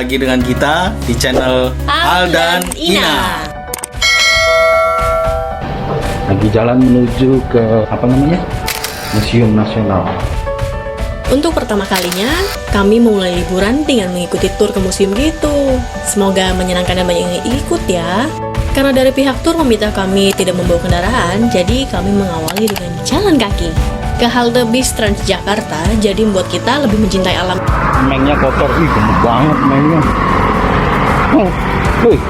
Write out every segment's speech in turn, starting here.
lagi dengan kita di channel Al dan Ina. Lagi jalan menuju ke Museum Nasional. Untuk pertama kalinya, kami memulai liburan dengan mengikuti tur ke museum gitu. Semoga menyenangkan dan banyak yang ikut ya. Karena dari pihak tur meminta kami tidak membawa kendaraan, jadi kami mengawali dengan jalan kaki ke halte bis Transjakarta, jadi membuat kita lebih mencintai alam. Mengnya kotor, gemuk banget mengnya. Wih.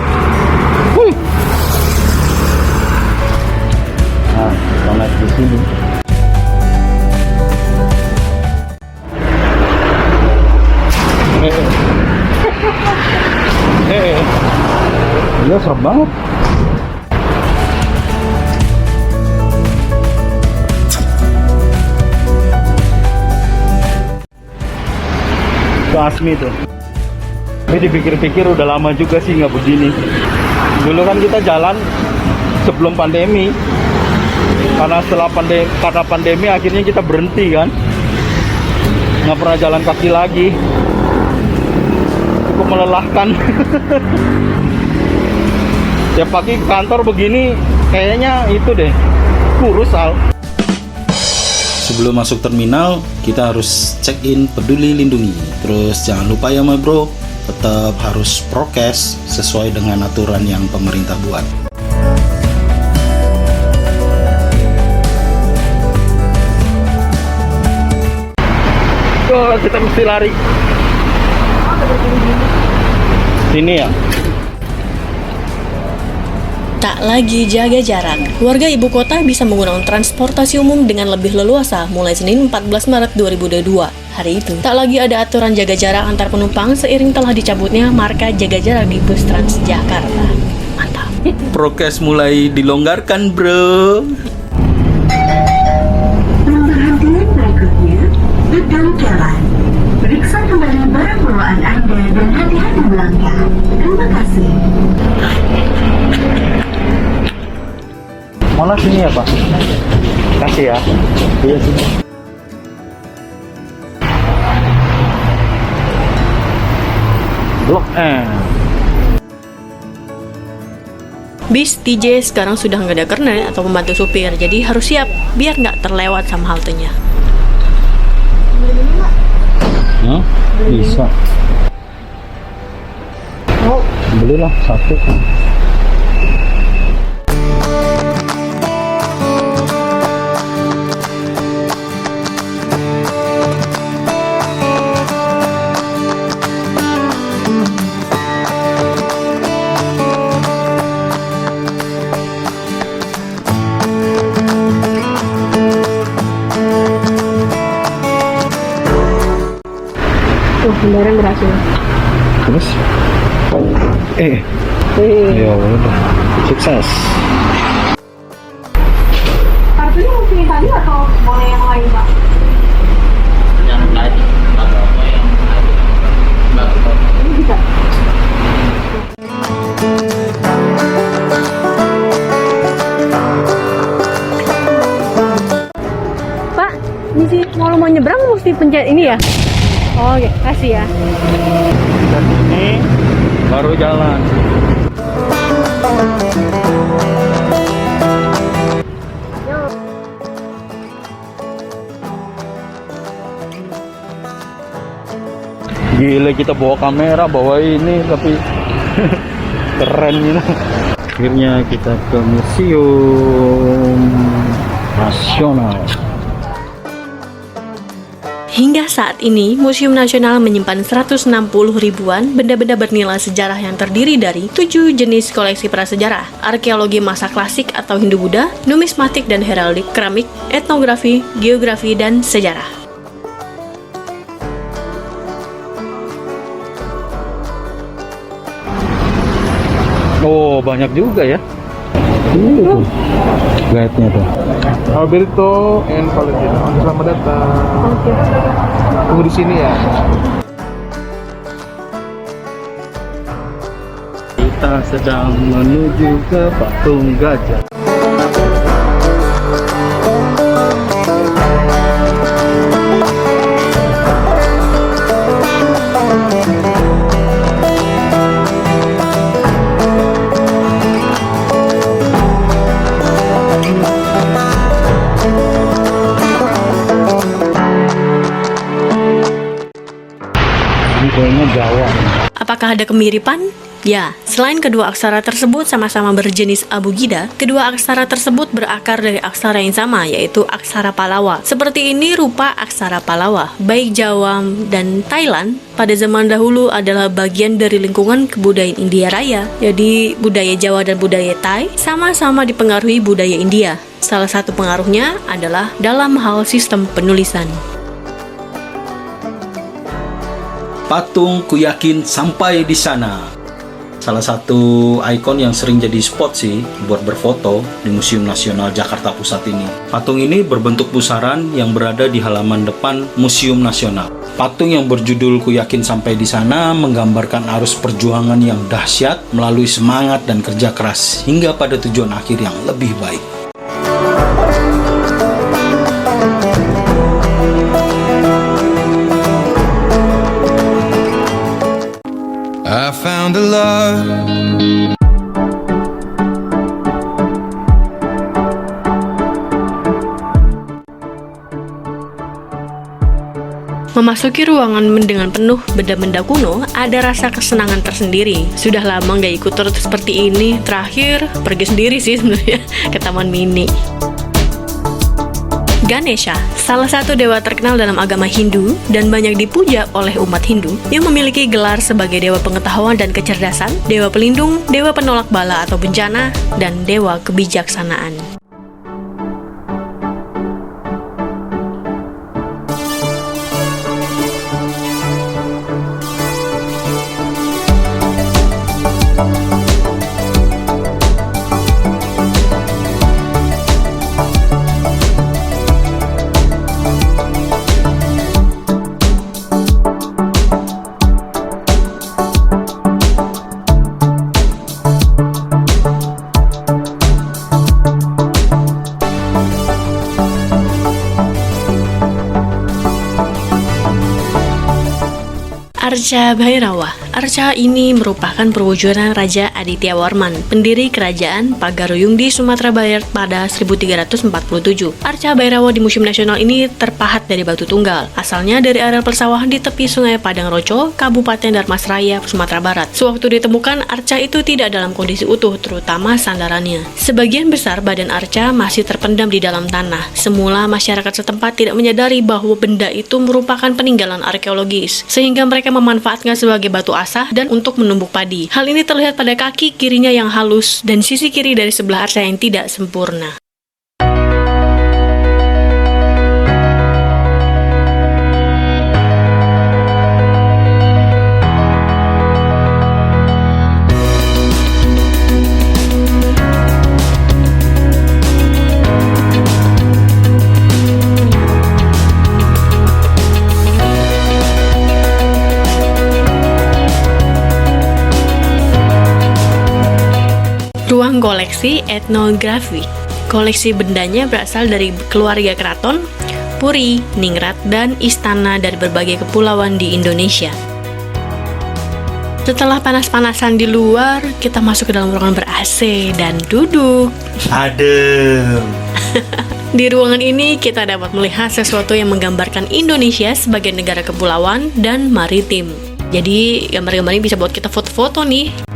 Nah, kita naik di sini. Iya, serem banget. Asmi tuh. Ini dipikir-pikir udah lama juga sih nggak begini. Dulu kan kita jalan sebelum pandemi. Karena pandemi akhirnya kita berhenti kan. Nggak pernah jalan kaki lagi. Cukup melelahkan. Tiap pagi ke kantor begini kayaknya itu deh kurus Al. Sebelum masuk terminal, kita harus check-in Peduli Lindungi. Terus jangan lupa ya bro, tetap harus prokes sesuai dengan aturan yang pemerintah buat. Oh, kita mesti lari. Sini ya. Tak lagi jaga jarak, warga ibu kota bisa menggunakan transportasi umum dengan lebih leluasa mulai Senin 14 Maret 2022. Hari itu, tak lagi ada aturan jaga jarak antar penumpang seiring telah dicabutnya marka jaga jarak di bus Transjakarta. Mantap. Prokes mulai dilonggarkan, bro. Pemberhentian berikutnya, pedang jalan. Periksa kembali barang bawaan Anda dan hati-hati melangkah. Terima kasih. Mana sini ya Pak? Kasih ya. Iya sini. Blok M. Bis TJ sekarang sudah nggak ada kernet atau pembantu supir, jadi harus siap biar nggak terlewat sama haltenya. Bisa. Oh, belilah satu. Kendaraan berhasil. Terus? Ya udah. Sukses. Kartunya mesti tadi atau boleh yang lain, Pak? Yang tadi atau apa yang Ini bisa. Pak, misi kalau mau nyebrang mesti pencet ini ya? Oh, oke, kasih ya. Dan ini baru jalan. Gila, kita bawa kamera, bawa ini tapi keren gitu. Akhirnya kita ke Museum Nasional. Hingga saat ini, Museum Nasional menyimpan 160 ribuan benda-benda bernilai sejarah yang terdiri dari 7 jenis koleksi prasejarah, arkeologi masa klasik atau Hindu-Buddha, numismatik dan heraldik, keramik, etnografi, geografi, dan sejarah. Oh, banyak juga ya. Guide-nya tuh. Alberto and Valentina. Selamat datang. Tunggu di sini ya. Kita sedang menuju ke Patung Gajah. Apakah ada kemiripan? Ya, selain kedua aksara tersebut sama-sama berjenis abugida, kedua aksara tersebut berakar dari aksara yang sama, yaitu aksara Palawa. Seperti ini rupa aksara Palawa. Baik Jawa dan Thailand pada zaman dahulu adalah bagian dari lingkungan kebudayaan India Raya. Jadi budaya Jawa dan budaya Thai sama-sama dipengaruhi budaya India. Salah satu pengaruhnya adalah dalam hal sistem penulisan. Patung Kuyakin sampai di sana. Salah satu ikon yang sering jadi spot sih buat berfoto di Museum Nasional Jakarta Pusat ini. Patung ini berbentuk pusaran yang berada di halaman depan Museum Nasional. Patung yang berjudul Kuyakin sampai di sana menggambarkan arus perjuangan yang dahsyat melalui semangat dan kerja keras hingga pada tujuan akhir yang lebih baik. I found a love. Memasuki ruangan dengan penuh benda-benda kuno, ada rasa kesenangan tersendiri. Sudah lama nggak ikut tur seperti ini. Terakhir, pergi sendiri sih sebenarnya ke Taman Mini. Ganesha, salah satu dewa terkenal dalam agama Hindu dan banyak dipuja oleh umat Hindu yang memiliki gelar sebagai dewa pengetahuan dan kecerdasan, dewa pelindung, dewa penolak bala atau bencana, dan dewa kebijaksanaan. Arca Bhairawa. Arca ini merupakan perwujudan Raja Aditya Warman, pendiri kerajaan Pagaruyung di Sumatera Barat pada 1347. Arca Bhairawa di Museum Nasional ini terpahat dari batu tunggal. Asalnya dari areal persawahan di tepi Sungai Padang Roco, Kabupaten Darmasraya, Sumatera Barat. Sewaktu ditemukan, arca itu tidak dalam kondisi utuh, terutama sandarannya. Sebagian besar badan arca masih terpendam di dalam tanah. Semula masyarakat setempat tidak menyadari bahwa benda itu merupakan peninggalan arkeologis, sehingga mereka memanfaatkan sebagai batu asah dan untuk menumbuk padi. Hal ini terlihat pada kaki kirinya yang halus dan sisi kiri dari sebelah arca yang tidak sempurna. Ruang koleksi etnografi. Koleksi bendanya berasal dari keluarga keraton, puri, ningrat, dan istana dari berbagai kepulauan di Indonesia. Setelah panas-panasan di luar, kita masuk ke dalam ruangan ber-AC dan duduk. Adem. Di ruangan ini kita dapat melihat sesuatu yang menggambarkan Indonesia sebagai negara kepulauan dan maritim. Jadi gambar-gambar ini bisa buat kita foto-foto nih.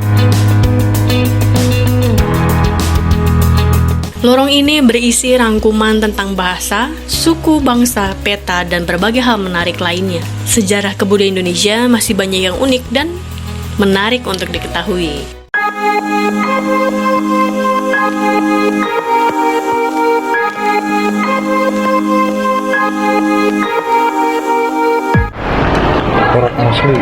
Lorong ini berisi rangkuman tentang bahasa, suku, bangsa, peta, dan berbagai hal menarik lainnya. Sejarah kebudayaan Indonesia masih banyak yang unik dan menarik untuk diketahui. Orang asli.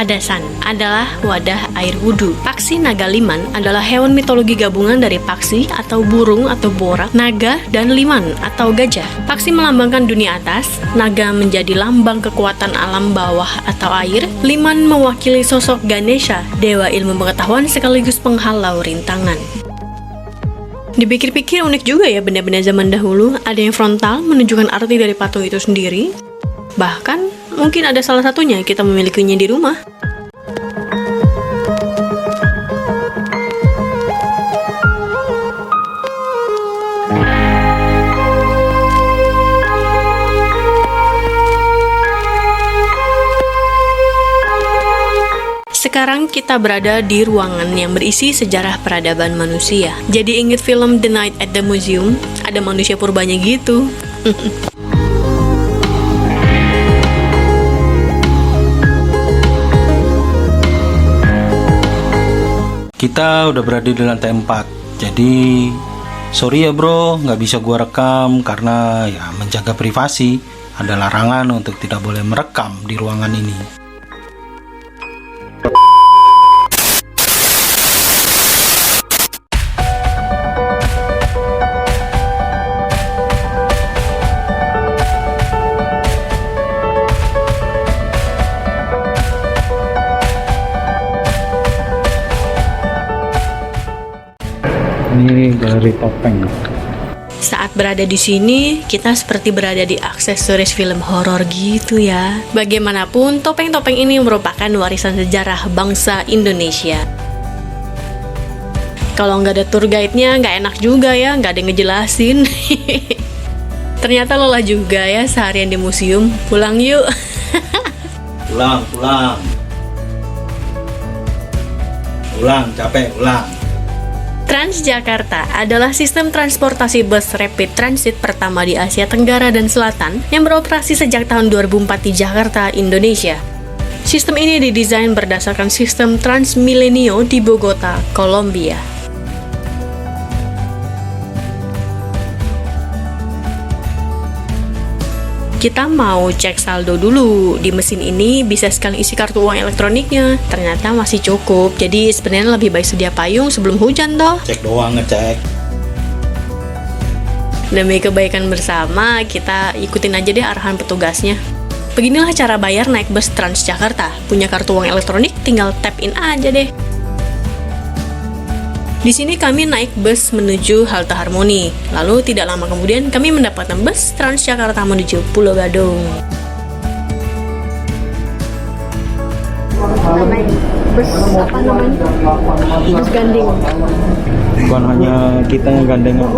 Padasan adalah wadah air wudhu. Paksi naga liman adalah hewan mitologi gabungan dari paksi atau burung atau borak, naga, dan liman atau gajah. Paksi melambangkan dunia atas, naga menjadi lambang kekuatan alam bawah atau air, liman mewakili sosok Ganesha, dewa ilmu pengetahuan sekaligus penghalau rintangan. Dipikir-pikir unik juga ya benda-benda zaman dahulu. Ada yang frontal menunjukkan arti dari patung itu sendiri. Bahkan mungkin ada salah satunya kita memilikinya di rumah. Sekarang kita berada di ruangan yang berisi sejarah peradaban manusia. Jadi inget film The Night at the Museum? Ada manusia purbanya gitu. Kita udah berada di lantai 4. Jadi sorry ya bro, nggak bisa gua rekam karena ya menjaga privasi. Ada larangan untuk tidak boleh merekam di ruangan ini. Ini galeri topeng. Saat berada di sini, kita seperti berada di aksesoris film horor gitu ya. Bagaimanapun, topeng-topeng ini merupakan warisan sejarah bangsa Indonesia. Kalau nggak ada tour guide-nya, nggak enak juga ya, nggak ada yang ngejelasin. Ternyata lelah juga ya seharian di museum. Pulang yuk. Pulang. Pulang, capek, pulang. Transjakarta adalah sistem transportasi bus rapid transit pertama di Asia Tenggara dan Selatan yang beroperasi sejak tahun 2004 di Jakarta, Indonesia. Sistem ini didesain berdasarkan sistem Transmilenio di Bogota, Kolombia. Kita mau cek saldo dulu. Di mesin ini bisa sekali isi kartu uang elektroniknya. Ternyata masih cukup. Jadi sebenarnya lebih baik sedia payung sebelum hujan toh. Cek doang, ngecek. Demi kebaikan bersama, kita ikutin aja deh arahan petugasnya. Beginilah cara bayar naik bus Transjakarta. Punya kartu uang elektronik, tinggal tap in aja deh. Di sini kami naik bus menuju halte Harmoni. Lalu tidak lama kemudian kami mendapatkan bus Transjakarta menuju Pulau Gadung. Naik bus apa namanya? Bus gandeng. Bukan hanya kita yang gandengan,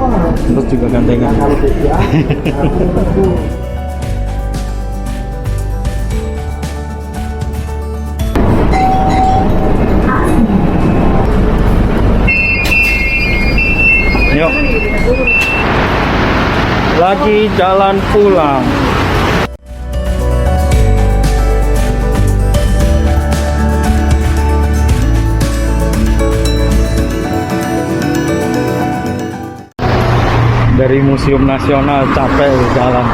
terus juga gandengan. Yuk. Lagi jalan pulang. Dari Museum Nasional capek jalan.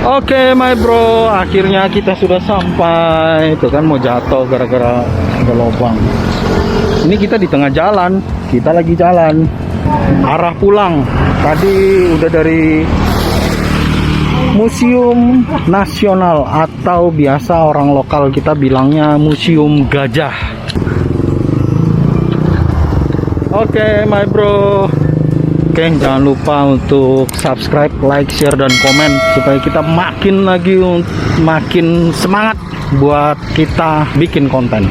Oke, my bro, akhirnya kita sudah sampai. Itu kan mau jatuh gara-gara ada lubang. Ini kita di tengah jalan. Kita lagi jalan arah pulang. Tadi udah dari Museum Nasional atau biasa orang lokal kita bilangnya Museum Gajah. Oke, my bro. Oke, jangan lupa untuk subscribe, like, share, dan komen supaya kita makin semangat buat kita bikin konten.